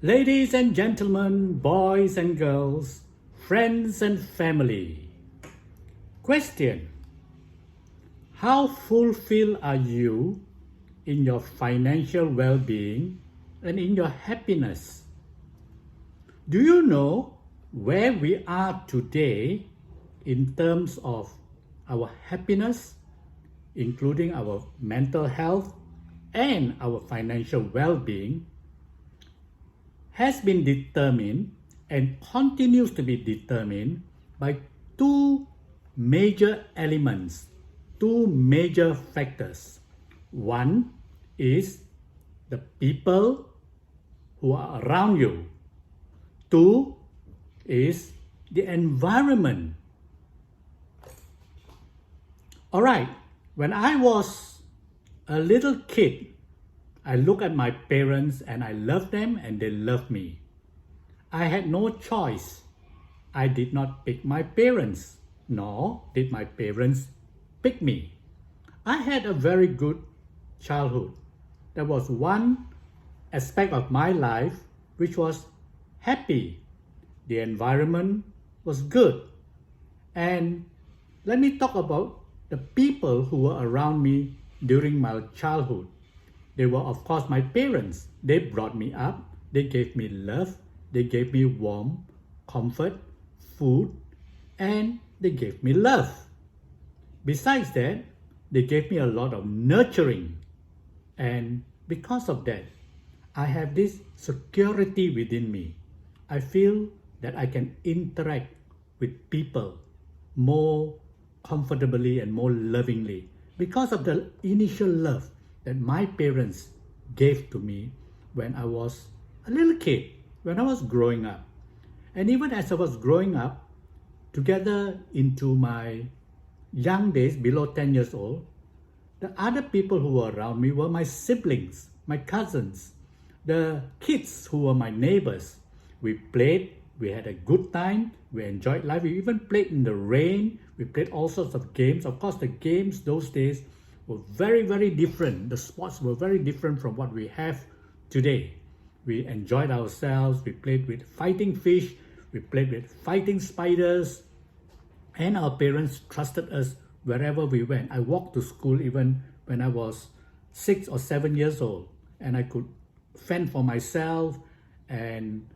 Ladies and gentlemen, boys and girls, friends and family. Question: how fulfilled are you in your financial well-being and in your happiness? Do you know where we are today in terms of our happiness, including our mental health and our financial well-being, has been determined and continues to be determined by two major elements, two major factors. One is the people who are around you. Two is the environment. All right, when I was a little kid, I look at my parents and I love them and they love me. I had no choice. I did not pick my parents, nor did my parents pick me. I had a very good childhood. There was one aspect of my life which was happy. The environment was good. And let me talk about the people who were around me during my childhood. They were, of course, my parents. They brought me up. They gave me love. They gave me warmth, comfort, food, and they gave me love. Besides that, they gave me a lot of nurturing. And because of that, I have this security within me. I feel that I can interact with people more comfortably and more lovingly because of the initial love that my parents gave to me when I was a little kid, when I was growing up. And even as I was growing up, together into my young days, below 10 years old, the other people who were around me were my siblings, my cousins, the kids who were my neighbors. We played, we had a good time, we enjoyed life, we even played in the rain, we played all sorts of games. Of course, the games those days were very, very different. The sports were very different from what we have today. We enjoyed ourselves, we played with fighting fish, we played with fighting spiders, and our parents trusted us wherever we went. I walked to school even when I was 6 or 7 years old, and I could fend for myself and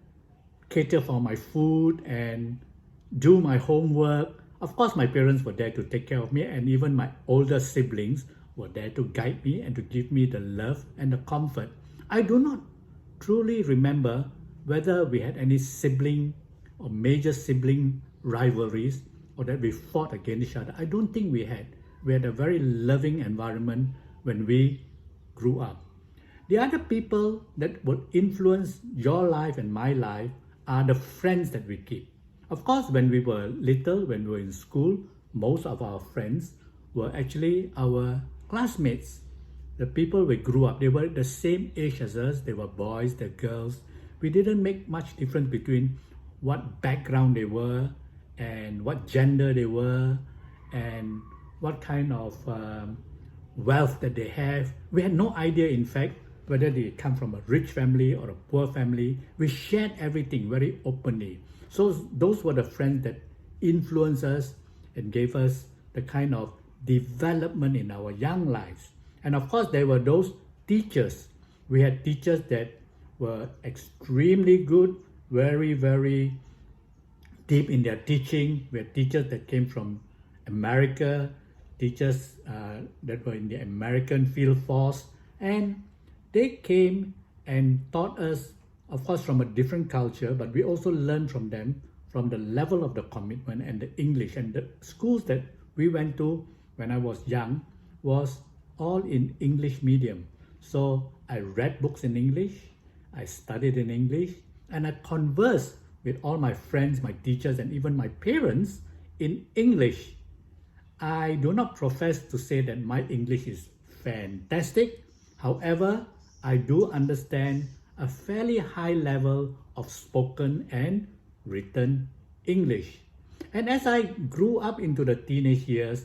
cater for my food and do my homework. Of course, my parents were there to take care of me, and even my older siblings were there to guide me and to give me the love and the comfort. I do not truly remember whether we had any sibling or major sibling rivalries or that we fought against each other. I don't think we had. We had a very loving environment when we grew up. The other people that would influence your life and my life are the friends that we keep. Of course, when we were little, when we were in school, most of our friends were actually our classmates. The people we grew up, they were the same age as us. They were boys, they're girls. We didn't make much difference between what background they were and what gender they were and what kind of wealth that they have. We had no idea, in fact, whether they come from a rich family or a poor family. We shared everything very openly. So those were the friends that influenced us and gave us the kind of development in our young lives. And of course, there were those teachers. We had teachers that were extremely good, very, very deep in their teaching. We had teachers that came from America, teachers that were in the American field force, and they came and taught us, of course, from a different culture, but we also learned from them, from the level of the commitment and the English. And the schools that we went to when I was young was all in English medium. So I read books in English, I studied in English, and I conversed with all my friends, my teachers, and even my parents in English. I do not profess to say that my English is fantastic. However, I do understand a fairly high level of spoken and written English. And as I grew up into the teenage years,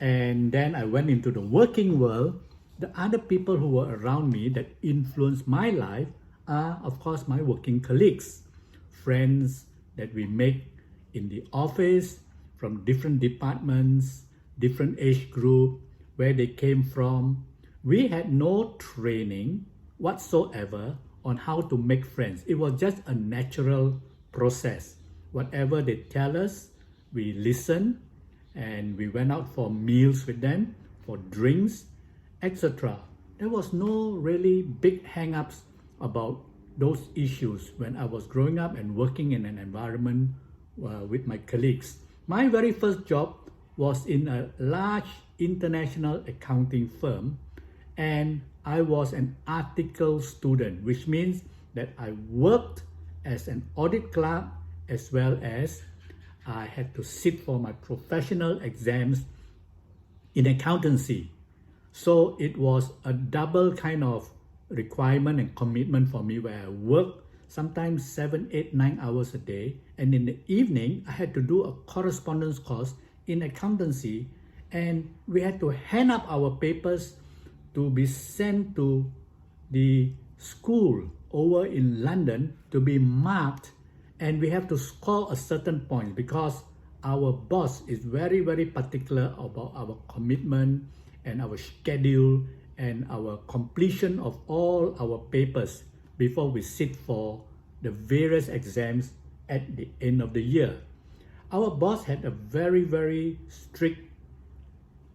and then I went into the working world, the other people who were around me that influenced my life are, of course, my working colleagues, friends that we make in the office from different departments, different age group, where they came from. We had no training whatsoever on how to make friends. It was just a natural process. Whatever they tell us, we listen, and we went out for meals with them, for drinks, etc. There was no really big hang-ups about those issues when I was growing up and working in an environment with my colleagues. My very first job was in a large international accounting firm, and I was an article student, which means that I worked as an audit clerk as well as I had to sit for my professional exams in accountancy. So it was a double kind of requirement and commitment for me, where I worked sometimes 7, 8, 9 hours a day, and in the evening I had to do a correspondence course in accountancy, and we had to hand up our papers to be sent to the school over in London to be marked, and we have to score a certain point because our boss is very, very particular about our commitment and our schedule and our completion of all our papers before we sit for the various exams at the end of the year. Our boss had a very, very strict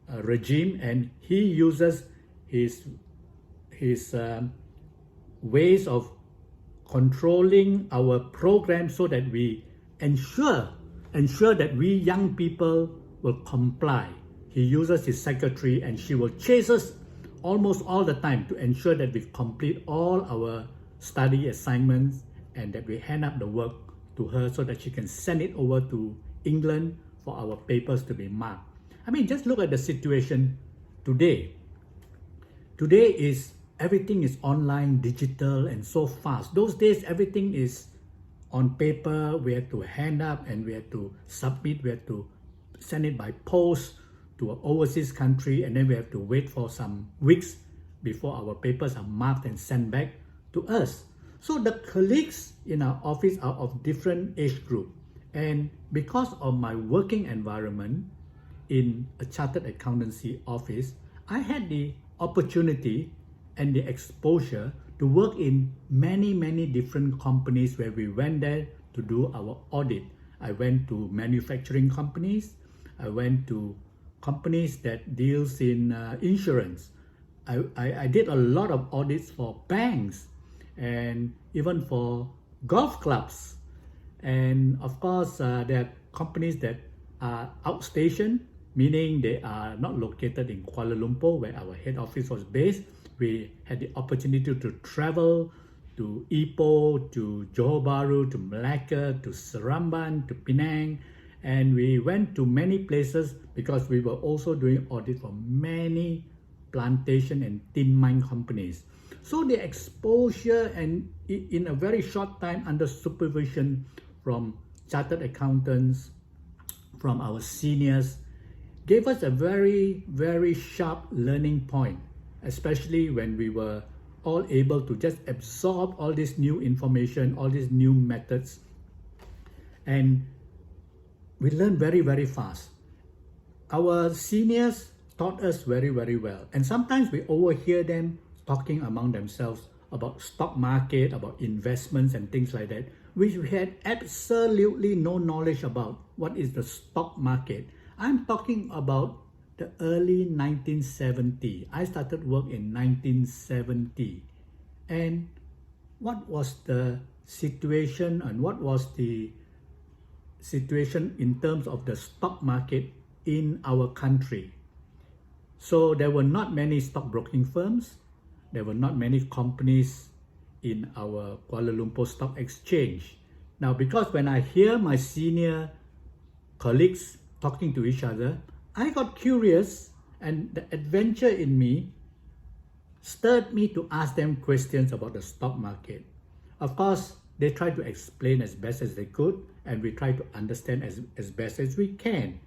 regime, and he uses his ways of controlling our program so that we ensure that we young people will comply. He uses his secretary, and she will chase us almost all the time to ensure that we complete all our study assignments and that we hand up the work to her so that she can send it over to England for our papers to be marked. I mean, just look at the situation today. Today is everything is online, digital, and so fast. Those days, everything is on paper. We had to hand up and we had to submit. We had to send it by post to an overseas country, and then we have to wait for some weeks before our papers are marked and sent back to us. So the colleagues in our office are of different age group, and because of my working environment in a chartered accountancy office, I had the opportunity and the exposure to work in many different companies where we went there to do our audit. I went to manufacturing companies, I went to companies that deals in insurance. I did a lot of audits for banks and even for golf clubs. And of course, there are companies that are outstation, meaning they are not located in Kuala Lumpur, where our head office was based. We had the opportunity to travel to Ipoh, to Johor Bahru, to Malacca, to Seremban, to Penang, and we went to many places because we were also doing audit for many plantation and tin mine companies. So the exposure, and in a very short time under supervision from chartered accountants, from our seniors, gave us a very sharp learning point, especially when we were all able to just absorb all this new information, all these new methods, and we learned very fast. Our seniors taught us very well, and sometimes we overhear them talking among themselves about stock market, about investments and things like that, which we had absolutely no knowledge about. What is the stock market? I'm talking about the early 1970s. I started work in 1970. And what was the situation, and what was the situation in terms of the stock market in our country? So there were not many stockbroking firms. There were not many companies in our Kuala Lumpur Stock Exchange. Now, because when I hear my senior colleagues talking to each other, I got curious, and the adventure in me stirred me to ask them questions about the stock market. Of course, they tried to explain as best as they could, and we tried to understand as best as we can.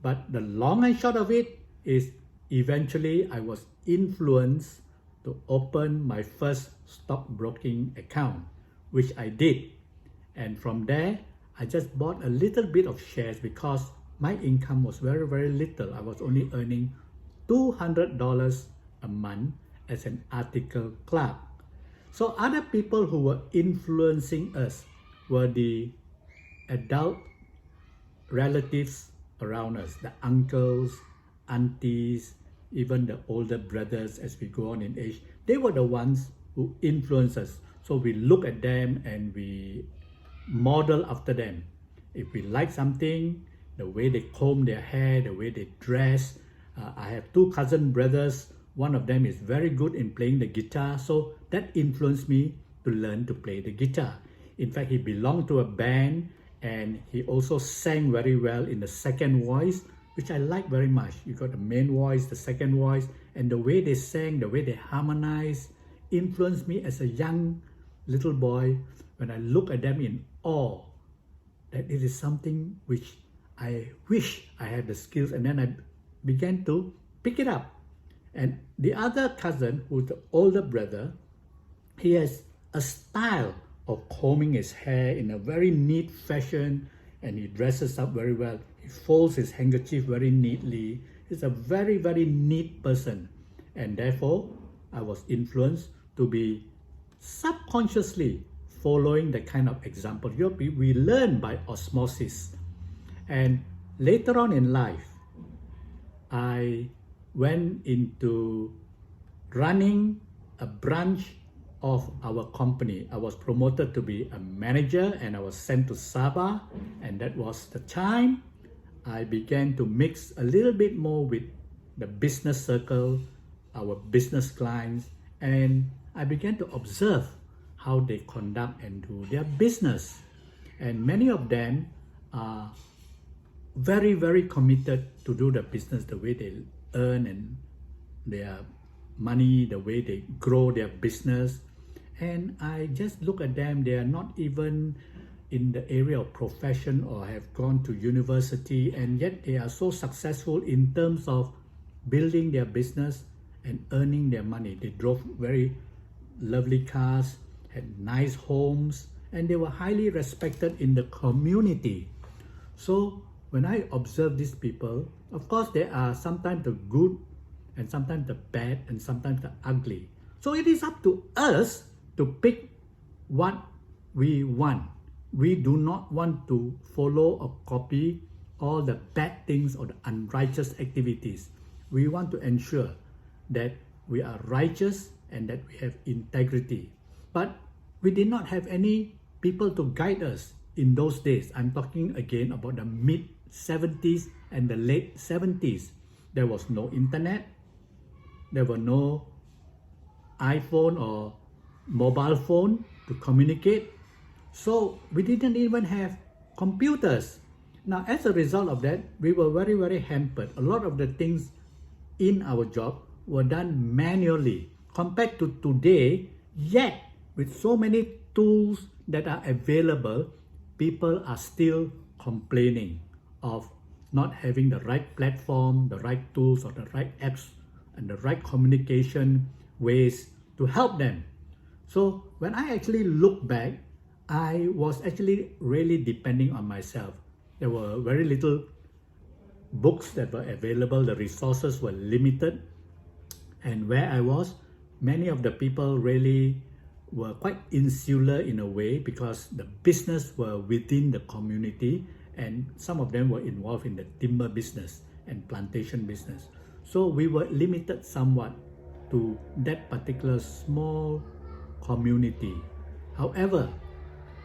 But the long and short of it is, eventually I was influenced to open my first stockbroking account, which I did. And from there, I just bought a little bit of shares because my income was very, very little. I was only earning $200 a month as an article clerk. So other people who were influencing us were the adult relatives around us, the uncles, aunties, even the older brothers as we go on in age. They were the ones who influenced us. So we look at them and we model after them. If we like something, the way they comb their hair, the way they dress. I have two cousin brothers. One of them is very good in playing the guitar, so that influenced me to learn to play the guitar. In fact, he belonged to a band and he also sang very well in the second voice, which I like very much. You got the main voice, the second voice, and the way they sang, the way they harmonized, influenced me as a young little boy when I look at them in awe that it is something which I wish I had the skills, and then I began to pick it up. And the other cousin, who's the older brother, he has a style of combing his hair in a very neat fashion, and he dresses up very well. He folds his handkerchief very neatly. He's a very, very neat person. And therefore, I was influenced to be subconsciously following the kind of example. We learn by osmosis. And later on in life, I went into running a branch of our company. I was promoted to be a manager and I was sent to Sabah, and that was the time I began to mix a little bit more with the business circle, our business clients, and I began to observe how they conduct and do their business. And many of them are very, very committed to do the business the way they earn and their money, the way they grow their business. And I just look at them, they are not even in the area of profession or have gone to university, and yet they are so successful in terms of building their business and earning their money. They drove very lovely cars, had nice homes, and they were highly respected in the community. So when I observe these people, of course there are sometimes the good and sometimes the bad and sometimes the ugly. So it is up to us to pick what we want. We do not want to follow or copy all the bad things or the unrighteous activities. We want to ensure that we are righteous and that we have integrity. But we did not have any people to guide us in those days. I'm talking again about the mid-70s and the late 70s. There was no internet. There were no iPhone or mobile phone to communicate. So we didn't even have computers. Now, as a result of that, we were very, very hampered. A lot of the things in our job were done manually compared to today. Yet, with so many tools that are available, people are still complaining of not having the right platform, the right tools, or the right apps, and the right communication ways to help them. So when I actually look back, I was actually really depending on myself. There were very little books that were available, the resources were limited, and where I was, many of the people really were quite insular in a way because the business were within the community, and some of them were involved in the timber business and plantation business. So we were limited somewhat to that particular small community. However,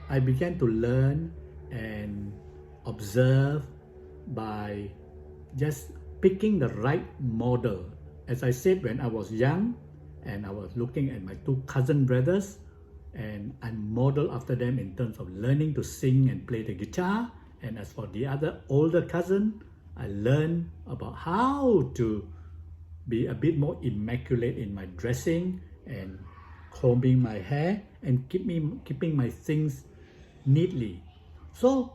I began to learn and observe by just picking the right model. As I said, when I was young and I was looking at my two cousin brothers, and I modeled after them in terms of learning to sing and play the guitar. And as for the other older cousin, I learned about how to be a bit more immaculate in my dressing and combing my hair and keeping my things neatly. So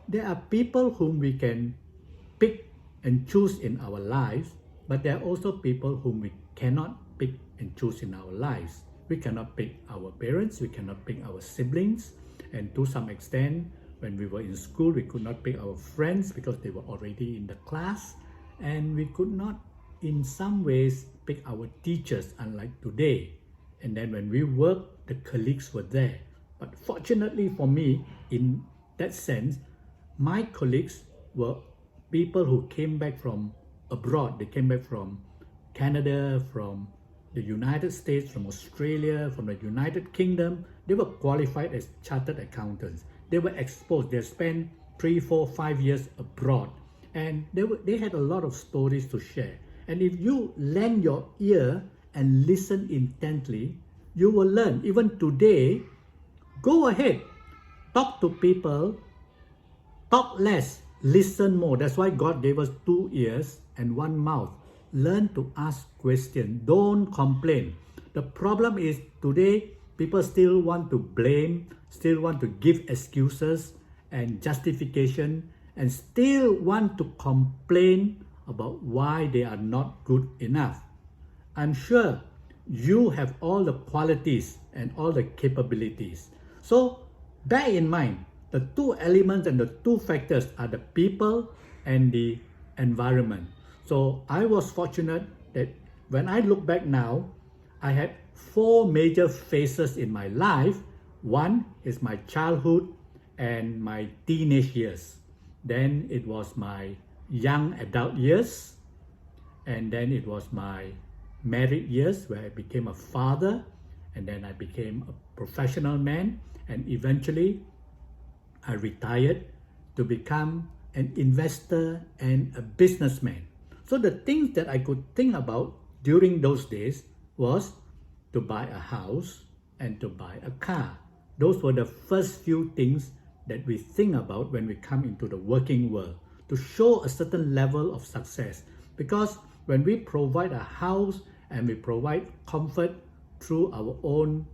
there are people whom we can pick and choose in our lives, but there are also people whom we cannot pick and choose in our lives. We cannot pick our parents, we cannot pick our siblings, and to some extent, when we were in school, we could not pick our friends because they were already in the class, and we could not, in some ways, pick our teachers, unlike today. And then when we worked, the colleagues were there. But fortunately for me, in that sense, my colleagues were people who came back from abroad. They came back from Canada, from the United States, from Australia, from the United Kingdom. They were qualified as chartered accountants. They were exposed. They spent 3, 4, 5 years abroad. And they had a lot of stories to share. And if you lend your ear and listen intently, you will learn. Even today, go ahead, talk to people, talk less, listen more. That's why God gave us 2 ears and 1 mouth. Learn to ask questions. Don't complain. The problem is today, people still want to blame, still want to give excuses and justification, and still want to complain about why they are not good enough. I'm sure you have all the qualities and all the capabilities. So bear in mind, the 2 elements and the 2 factors are the people and the environment. So I was fortunate that when I look back now, I had 4 major phases in my life. One is my childhood and my teenage years. Then it was my young adult years. And then it was my married years where I became a father. And then I became a professional man. And eventually I retired to become an investor and a businessman. So the things that I could think about during those days was to buy a house and to buy a car. Those were the first few things that we think about when we come into the working world, to show a certain level of success. Because when we provide a house and we provide comfort through our own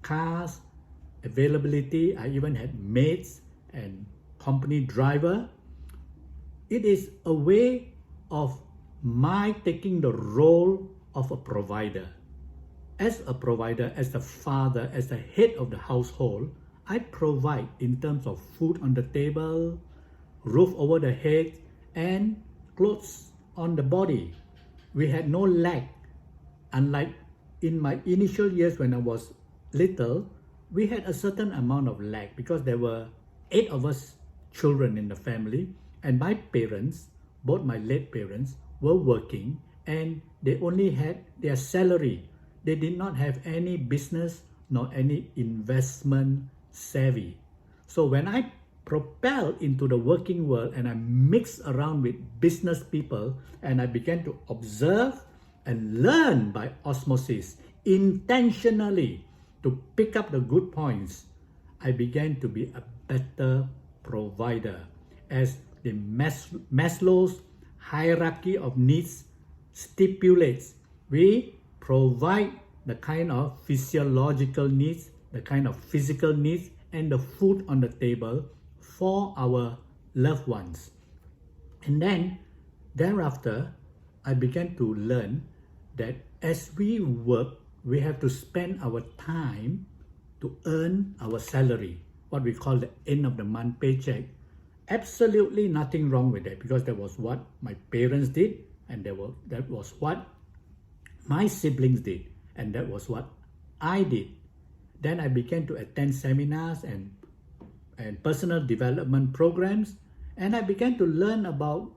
cars, availability, I even had maids and company driver, it is a way of my taking the role of a provider. As a provider, as a father, as the head of the household, I provide in terms of food on the table, roof over the head, and clothes on the body. We had no lack. Unlike in my initial years when I was little, we had a certain amount of lack because there were 8 of us children in the family, and my parents, both my late parents, were working and they only had their salary. They did not have any business nor any investment savvy. So when I propelled into the working world and I mixed around with business people and I began to observe and learn by osmosis intentionally to pick up the good points, I began to be a better provider. As the Maslow's hierarchy of needs stipulates, we provide the kind of physiological needs, the kind of physical needs, and the food on the table for our loved ones. And then thereafter, I began to learn that as we work, we have to spend our time to earn our salary, what we call the end of the month paycheck. Absolutely nothing wrong with that, because that was what my parents did, and that was what my siblings did, and that was what I did. Then I began to attend seminars and personal development programs, and I began to learn about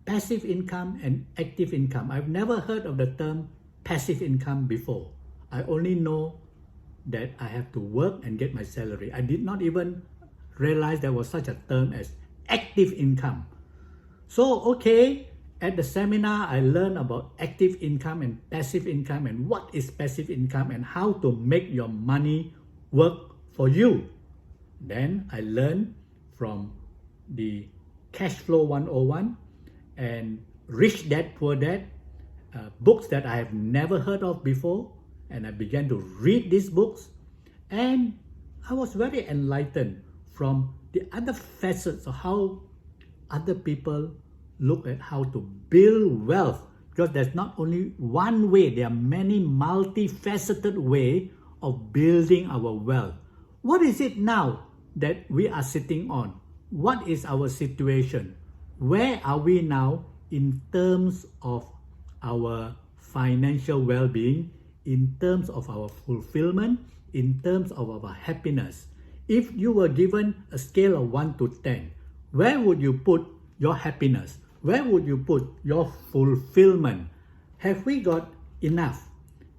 passive income and active income. I've never heard of the term passive income before. I only know that I have to work and get my salary. I did not even realize there was such a term as active income. So, okay, at the seminar, I learned about active income and passive income and what is passive income and how to make your money work for you. Then I learned from the Cash Flow 101 and Rich Dad Poor Dad, books that I have never heard of before, and I began to read these books, and I was very enlightened from the other facets of how other people look at how to build wealth. because there's not only one way, there are many multifaceted way of building our wealth. What is it now that we are sitting on? What is our situation? Where are we now in terms of our financial well-being, in terms of our fulfillment, in terms of our happiness? If you were given a scale of 1 to 10, where would you put your happiness? Where would you put your fulfillment? Have we got enough?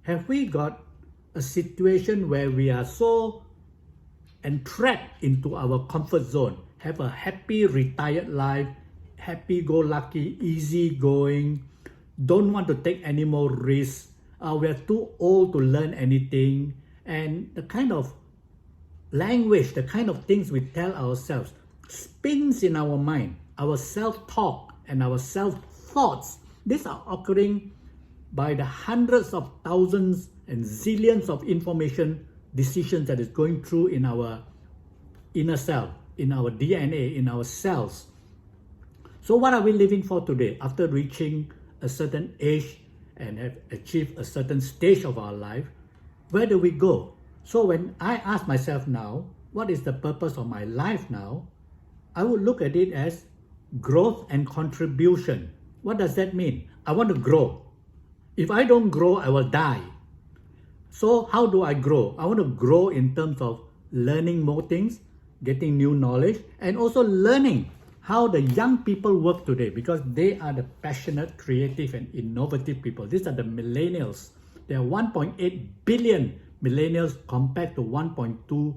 Have we got a situation where we are so entrapped into our comfort zone, have a happy retired life, happy-go-lucky, easy-going, don't want to take any more risks, we are too old to learn anything, and the kind of language, the kind of things we tell ourselves spins in our mind, our self-talk and our self-thoughts. These are occurring by the hundreds of thousands and zillions of information decisions that is going through in our inner self, in our DNA, in our cells. So what are we living for today? After reaching a certain age and have achieved a certain stage of our life, where do we go? So when I ask myself now, what is the purpose of my life now? I would look at it as growth and contribution. What does that mean? I want to grow. If I don't grow, I will die. So how do I grow? I want to grow in terms of learning more things, getting new knowledge, and also learning how the young people work today, because they are the passionate, creative, and innovative people. These are the millennials. There are 1.8 billion millennials compared to 1.2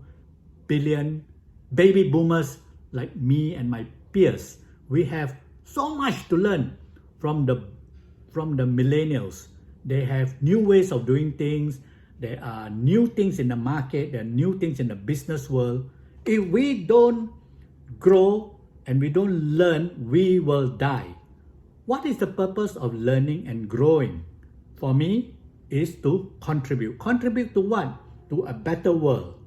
billion baby boomers like me and my peers. We have so much to learn from the millennials. They have new ways of doing things. There are new things in the market. There are new things in the business world. If we don't grow and we don't learn, we will die. What is the purpose of learning and growing? For me, is to contribute. Contribute to what? To a better world.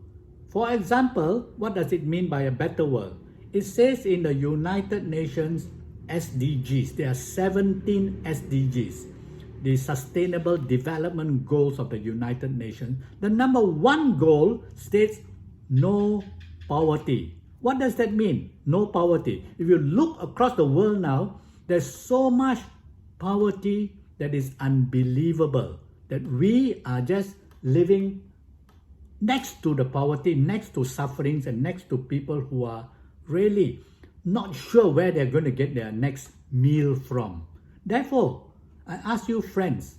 For example, what does it mean by a better world? It says in the United Nations SDGs, there are 17 SDGs, the Sustainable Development Goals of the United Nations. The number one goal states no poverty. What does that mean? No poverty. If you look across the world now, there's so much poverty that is unbelievable, that we are just living next to the poverty, next to sufferings, and next to people who are really not sure where they're going to get their next meal from. Therefore, I ask you, friends,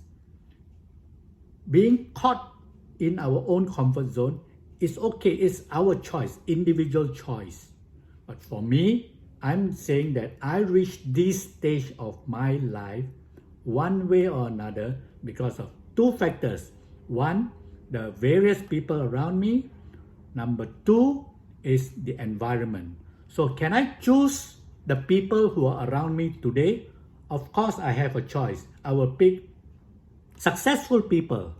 being caught in our own comfort zone is okay. It's our choice, individual choice. But for me, I'm saying that I reached this stage of my life one way or another because of two factors. One, the various people around me. Number two is the environment. So can I choose the people who are around me today? Of course, I have a choice. I will pick successful people,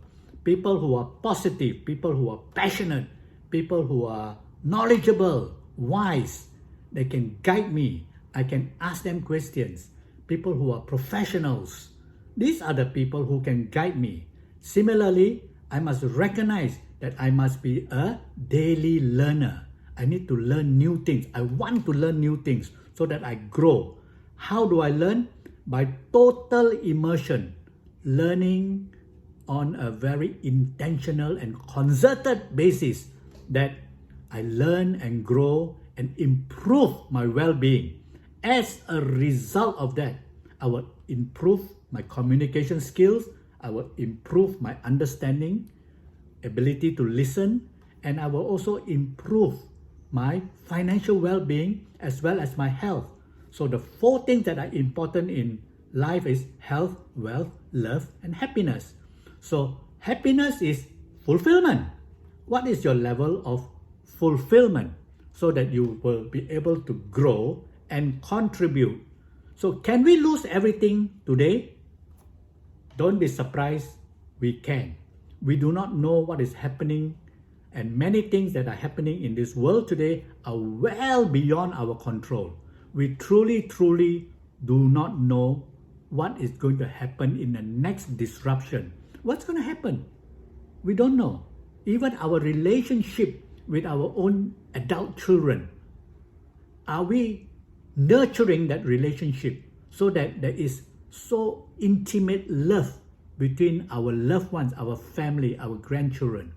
people who are positive, people who are passionate, people who are knowledgeable, wise. They can guide me. I can ask them questions. People who are professionals. These are the people who can guide me. Similarly, I must recognize that I must be a daily learner. I need to learn new things. I want to learn new things so that I grow. How do I learn? By total immersion, learning on a very intentional and concerted basis, that I learn and grow and improve my well-being. As a result of that, I will improve my communication skills, I will improve my understanding, ability to listen, and I will also improve my financial well-being as well as my health. So the four things that are important in life is health, wealth, love, and happiness. So happiness is fulfillment. What is your level of fulfillment so that you will be able to grow and contribute? So can we lose everything today? Don't be surprised, we can. We do not know what is happening, and many things that are happening in this world today are well beyond our control. We truly do not know what is going to happen in the next disruption. What's going to happen? We don't know. Even our relationship with our own adult children, are we nurturing that relationship so that there is so intimate love between our loved ones, our family, our grandchildren?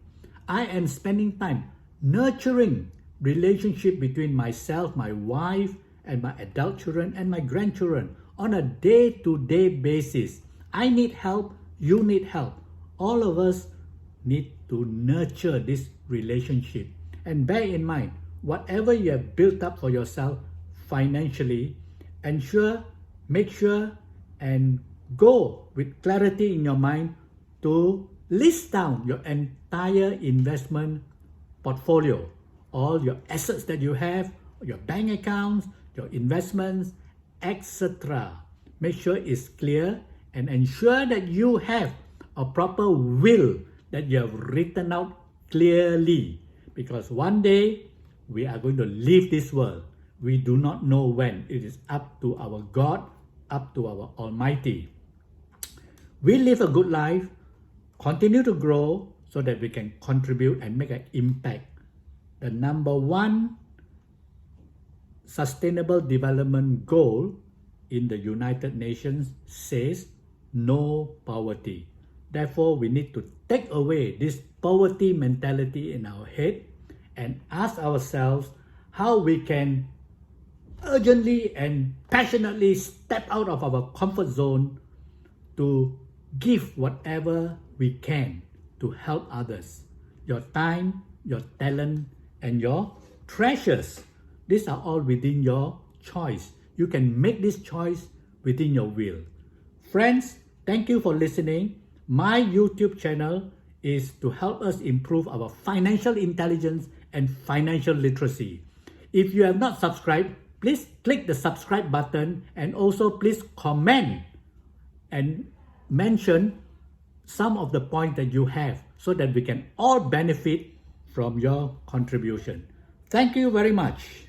I am spending time nurturing relationship between myself, my wife, and my adult children and my grandchildren on a day-to-day basis. I need help, you need help. All of us need to nurture this relationship. And bear in mind, whatever you have built up for yourself financially, make sure and go with clarity in your mind to list down your entire investment portfolio, all your assets that you have, your bank accounts, your investments, etc. Make sure it's clear and ensure that you have a proper will that you have written out clearly, because one day we are going to leave this world. We do not know when. It is up to our God, up to our Almighty. We live a good life, continue to grow so that we can contribute and make an impact. The number one Sustainable Development Goal in the United Nations says no poverty. Therefore, we need to take away this poverty mentality in our head and ask ourselves how we can urgently and passionately step out of our comfort zone to give whatever we can to help others. Your time, your talent, and your treasures. These are all within your choice. You can make this choice within your will. Friends, thank you for listening. My YouTube channel is to help us improve our financial intelligence and financial literacy. If you have not subscribed, please click the subscribe button and also please comment and mention some of the points that you have so that we can all benefit from your contribution. Thank you very much.